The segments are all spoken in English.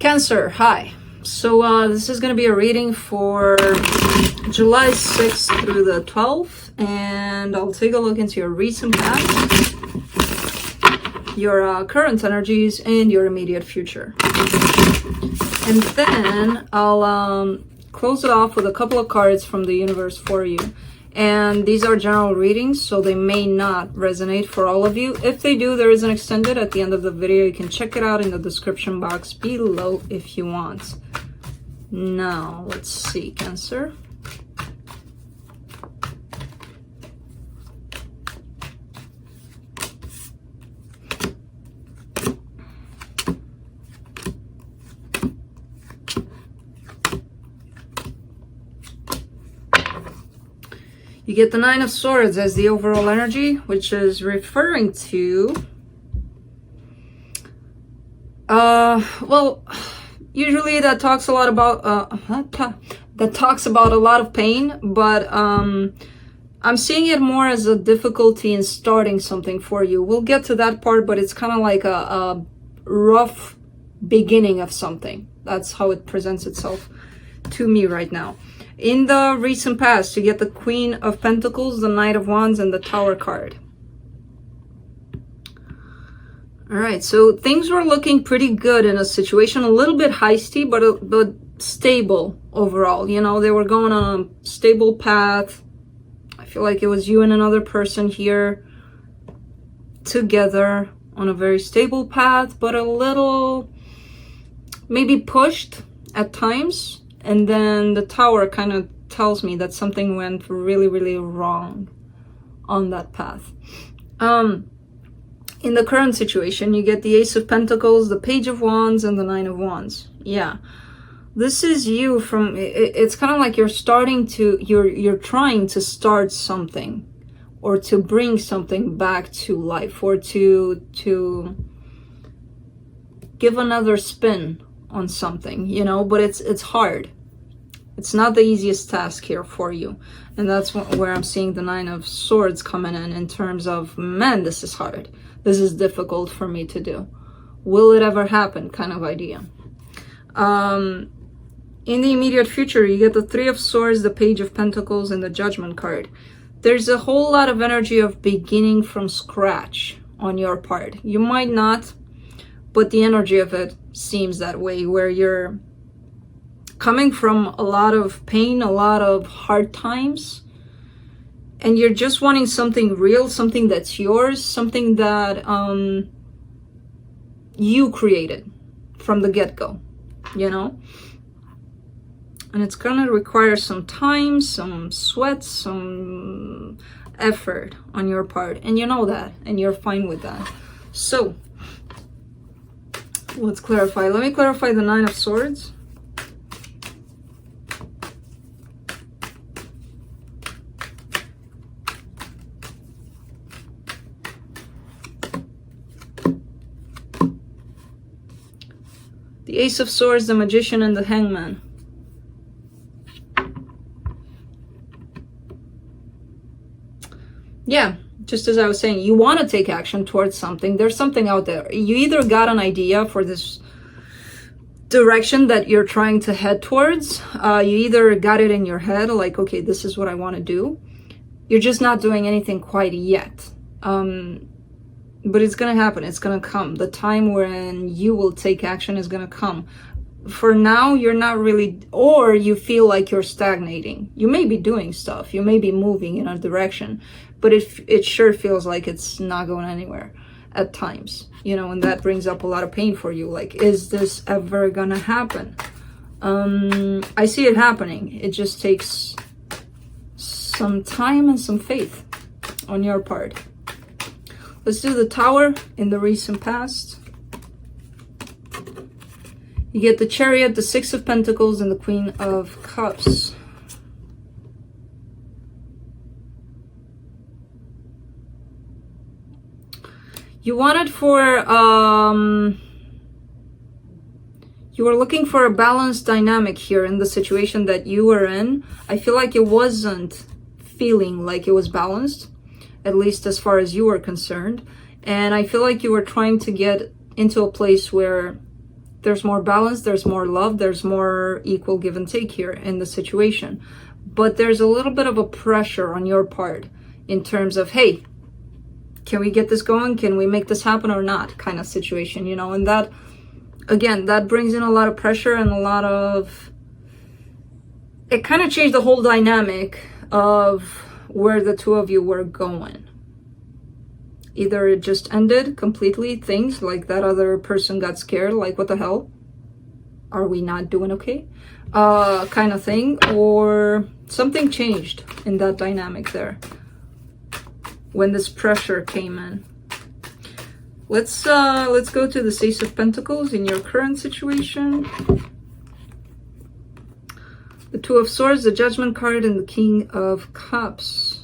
Cancer, hi. So this is going to be a reading for July 6th through the 12th, and I'll take a look into your recent past, your current energies, and your immediate future. And then I'll close it off with a couple of cards from the universe for you. And these are general readings, so they may not resonate for all of you. If they do, there is an extended at the end of the video. You can check it out in the description box below if you want. Now, let's see, Cancer. You get the Nine of Swords as the overall energy, which is referring to, well, usually that talks a lot about, that talks about a lot of pain, but I'm seeing it more as a difficulty in starting something for you. We'll get to that part, but it's kind of like a rough beginning of something. That's how it presents itself to me right now. In the recent past, you get the Queen of Pentacles, the Knight of Wands, and the Tower card. All right, so things were looking pretty good in a situation, a little bit heisty, but stable overall. You know, they were going on a stable path. I feel like it was you and another person here together on a very stable path, but a little maybe pushed at times. And then the Tower kind of tells me that something went really, really wrong on that path. In the current situation, you get the Ace of Pentacles, the Page of Wands, and the Nine of Wands. Yeah. This is you from, it's kind of like you're starting to, you're trying to start something, or to bring something back to life, or to give another spin on something, you know, but it's hard. It's not the easiest task here for you. And that's where I'm seeing the Nine of Swords coming in terms of, man, this is hard. This is difficult for me to do. Will it ever happen kind of idea. In the immediate future, you get the Three of Swords, the Page of Pentacles, and the Judgment card. There's a whole lot of energy of beginning from scratch on your part. You might not, but the energy of it seems that way, where you're coming from a lot of pain, a lot of hard times, and you're just wanting something real, something that's yours, something that you created from the get-go, you know? And it's gonna require some time, some sweat, some effort on your part, and you know that, and you're fine with that. So let's clarify. Let me clarify the Nine of Swords. The Ace of Swords, the Magician, and the Hangman. Yeah, just as I was saying, you want to take action towards something. There's something out there. You either got an idea for this direction that you're trying to head towards. You either got it in your head, like, okay, this is what I want to do. You're just not doing anything quite yet. But it's going to happen. It's going to come. The time when you will take action is going to come. For now, you're not really, or you feel like you're stagnating. You may be doing stuff. You may be moving in a direction, but it sure feels like it's not going anywhere at times, you know, and that brings up a lot of pain for you. Like, is this ever going to happen? I see it happening. It just takes some time and some faith on your part. Let's do the Tower in the recent past. You get the Chariot, the Six of Pentacles, and the Queen of Cups. You wanted for, you were looking for a balanced dynamic here in the situation that you were in. I feel like it wasn't feeling like it was balanced, at least as far as you were concerned. And I feel like you were trying to get into a place where there's more balance, there's more love, there's more equal give and take here in the situation. But there's a little bit of a pressure on your part in terms of, hey, can we get this going? Can we make this happen or not? Kind of situation, you know. And that, again, that brings in a lot of pressure and a lot of, it kind of changed the whole dynamic of where the two of you were going. Either it just ended completely, things like that other person got scared, like, what the hell? Are we not doing okay? Kind of thing, or something changed in that dynamic there when this pressure came in. Let's go to the Ace of Pentacles in your current situation. The Two of Swords, the Judgment card, and the King of Cups.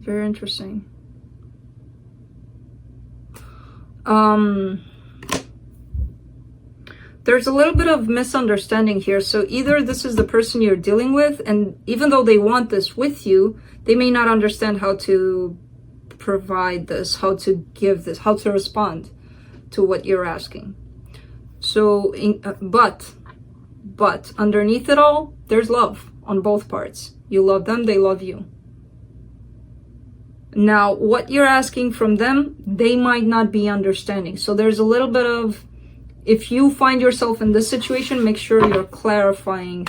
Very interesting. There's a little bit of misunderstanding here. So either this is the person you're dealing with, and even though they want this with you, they may not understand how to provide this, how to give this, how to respond to what you're asking. So, but underneath it all, there's love on both parts. You love them, they love you. Now, what you're asking from them, they might not be understanding. So there's a little bit of, if you find yourself in this situation, make sure you're clarifying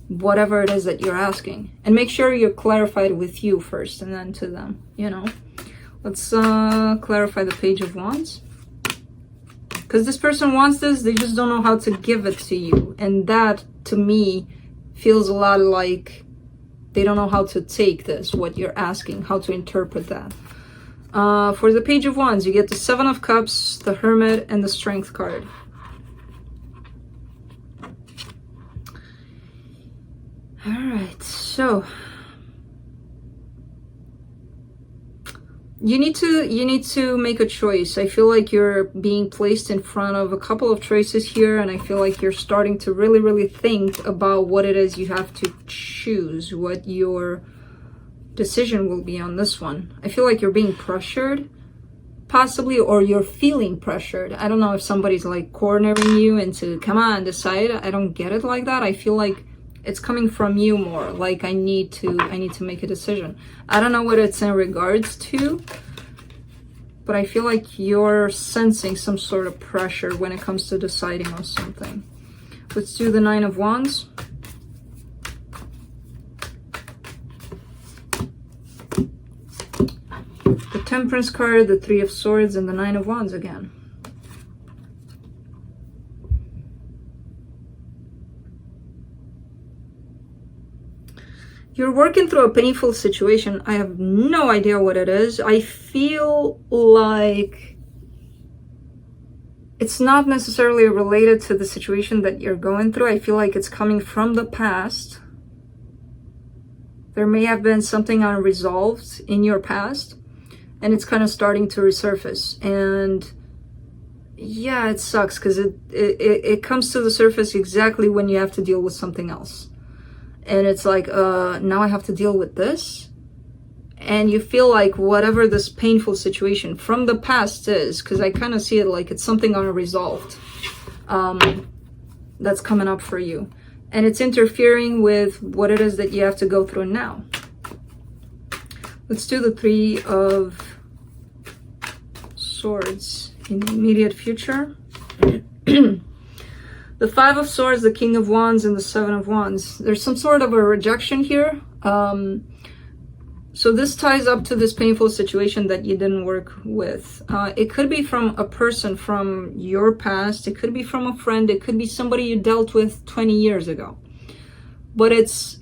whatever it is that you're asking. And make sure you're clarified with you first and then to them, you know. Let's clarify the Page of Wands. Because this person wants this, they just don't know how to give it to you. And that, to me, feels a lot like they don't know how to take this, what you're asking, how to interpret that. For the Page of Wands, you get the Seven of Cups, the Hermit, and the Strength card. Alright, so you need to make a choice. I feel like you're being placed in front of a couple of choices here, and I feel like you're starting to really think about what it is you have to choose, what your decision will be on this one. I feel like you're being pressured, possibly, or you're feeling pressured. I don't know if somebody's like cornering you into, come on, decide. I don't get it like that. I feel like it's coming from you more, like I need to make a decision. I don't know what it's in regards to, but I feel like you're sensing some sort of pressure when it comes to deciding on something. Let's do the Nine of Wands. The Temperance card, the Three of Swords, and the Nine of Wands again. You're working through a painful situation. I have no idea what it is. I feel like it's not necessarily related to the situation that you're going through. I feel like it's coming from the past. There may have been something unresolved in your past, and it's kind of starting to resurface. And yeah, it sucks because it comes to the surface exactly when you have to deal with something else. And it's like, now I have to deal with this. And you feel like whatever this painful situation from the past is, because I kind of see it like it's something unresolved that's coming up for you. And it's interfering with what it is that you have to go through now. Let's do the Three of Swords in the immediate future. The Five of Swords, the King of Wands, and the Seven of Wands. There's some sort of a rejection here. So this ties up to this painful situation that you didn't work with. It could be from a person from your past. It could be from a friend. It could be somebody you dealt with 20 years ago. But it's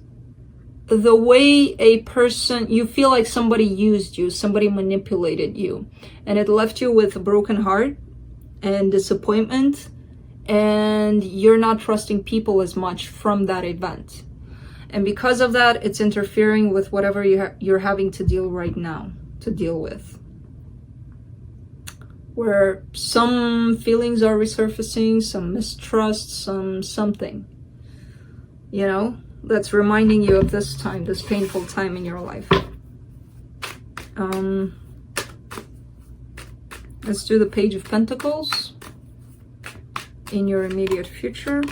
the way a person, you feel like somebody used you, somebody manipulated you. And it left you with a broken heart and disappointment. And you're not trusting people as much from that event. And because of that, it's interfering with whatever you're having to deal right now, to deal with. Where some feelings are resurfacing, some mistrust, something. You know, that's reminding you of this time, this painful time in your life. Let's do the Page of Pentacles. in your immediate future.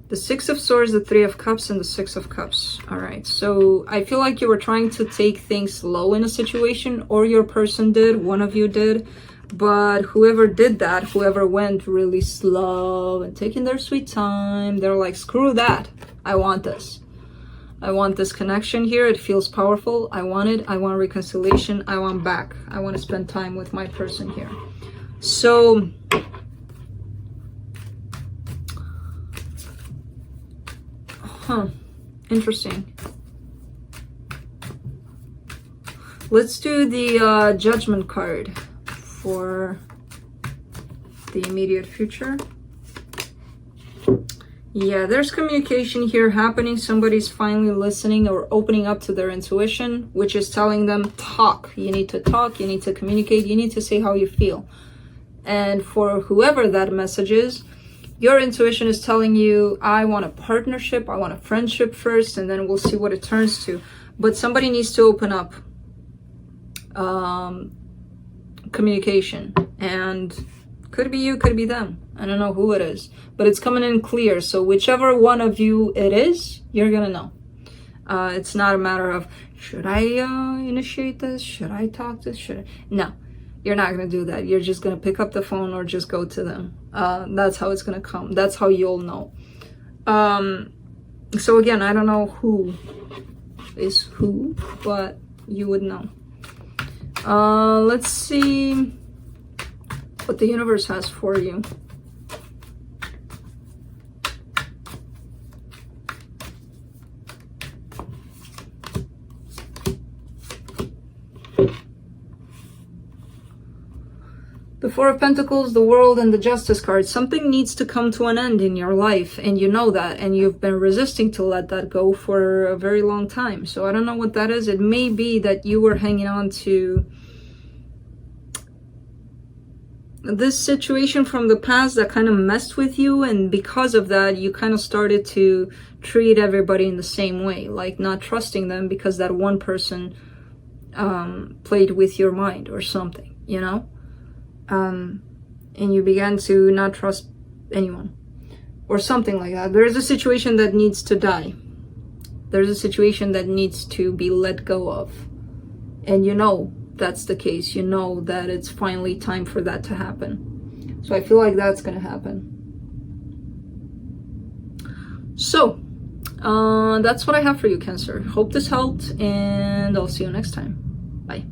The Six of Swords, the Three of Cups, and the Six of Cups. All right, so I feel like you were trying to take things slow in a situation, or your person did, one of you did, but whoever did that, whoever went really slow and taking their sweet time, they're like, screw that, I want this. I want this connection here, it feels powerful, I want it, I want reconciliation, I want back, I want to spend time with my person here. So, interesting. Let's do the Judgment card for the immediate future. Yeah, there's communication here happening. Somebody's finally listening or opening up to their intuition, which is telling them, talk. You need to talk, you need to communicate, you need to say how you feel. And for whoever that message is, your intuition is telling you, I want a partnership, I want a friendship first, and then we'll see what it turns to. But somebody needs to open up communication. And could be you, could be them. I don't know who it is. But it's coming in clear. So whichever one of you it is, you're going to know. It's not a matter of, should I initiate this? Should I talk this? Should I? No. You're not going to do that. You're just going to pick up the phone or just go to them. That's how it's going to come. That's how you'll know. So again, I don't know who is who, but you would know. Let's see what the universe has for you. The Four of Pentacles, the World, and the Justice card. Something needs to come to an end in your life, and you know that, and you've been resisting to let that go for a very long time. So I don't know what that is. It may be that you were hanging on to this situation from the past that kind of messed with you, and because of that, you kind of started to treat everybody in the same way, like not trusting them because that one person played with your mind or something, you know? And you began to not trust anyone or something like that. There's a situation that needs to die. There's a situation that needs to be let go of. And you know that's the case. You know that it's finally time for that to happen. So I feel like that's going to happen. So, that's what I have for you, Cancer. Hope this helped, and I'll see you next time.